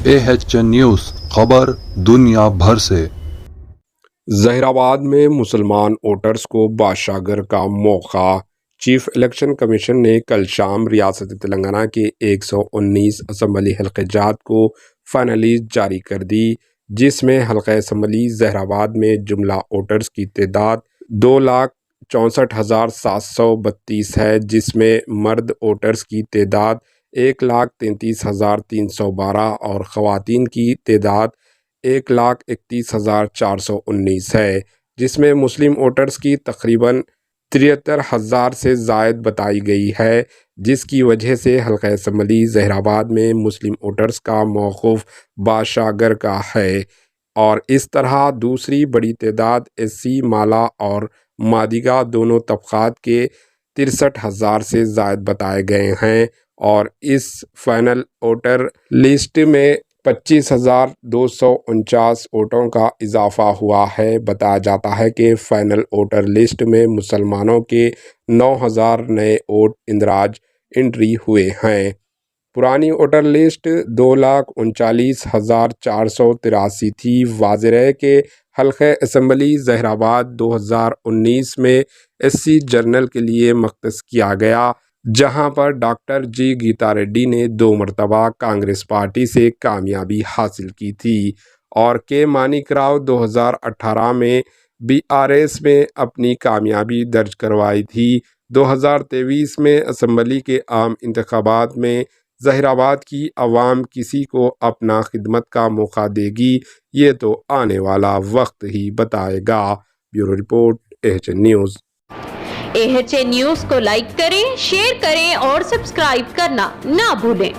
AHN news خبر دنیا بھر سے۔ ظہیر آباد میں مسلمان ووٹرز کو بادشاہگر کا موقع۔ چیف الیکشن کمیشن نے کل شام ریاست تلنگانہ کے 119 اسمبلی حلقہ جات کو فائنل لسٹ جاری کر دی، جس میں حلقہ اسمبلی ظہیر آباد میں جملہ ووٹرز کی تعداد 2,64,732 ہے، جس میں مرد ووٹرز کی تعداد 1,33,312 اور خواتین کی تعداد 1,31,419 ہے، جس میں مسلم ووٹرز کی تقریباً 73,000 سے زائد بتائی گئی ہے، جس کی وجہ سے حلقہ اسمبلی ظہیر آباد میں مسلم ووٹرز کا موقف بادشاہگر کا ہے، اور اس طرح دوسری بڑی تعداد SC مالا اور مادگا دونوں طبقات کے 63,000 سے زائد بتائے گئے ہیں، اور اس فائنل ووٹر لسٹ میں 25,249 ووٹوں کا اضافہ ہوا ہے۔ بتایا جاتا ہے کہ فائنل ووٹر لسٹ میں مسلمانوں کے 9,000 نئے ووٹ اندراج انٹری ہوئے ہیں۔ پرانی ووٹر لسٹ 2,39,483 تھی۔ واضح ہے کہ حلقہ اسمبلی ظہیر آباد 2019 میں SC جنرل کے لیے مختص کیا گیا، جہاں پر ڈاکٹر جی گیتا ریڈی نے 2 مرتبہ کانگریس پارٹی سے کامیابی حاصل کی تھی، اور کے مانک راؤ 2018 میں BRS میں اپنی کامیابی درج کروائی تھی۔ 2023 میں اسمبلی کے عام انتخابات میں ظہیر آباد کی عوام کسی کو اپنا خدمت کا موقع دے گی، یہ تو آنے والا وقت ہی بتائے گا۔ Bureau report AHN news. AHN news کو لائک کریں، شیئر کریں اور سبسکرائب کرنا نہ بھولیں۔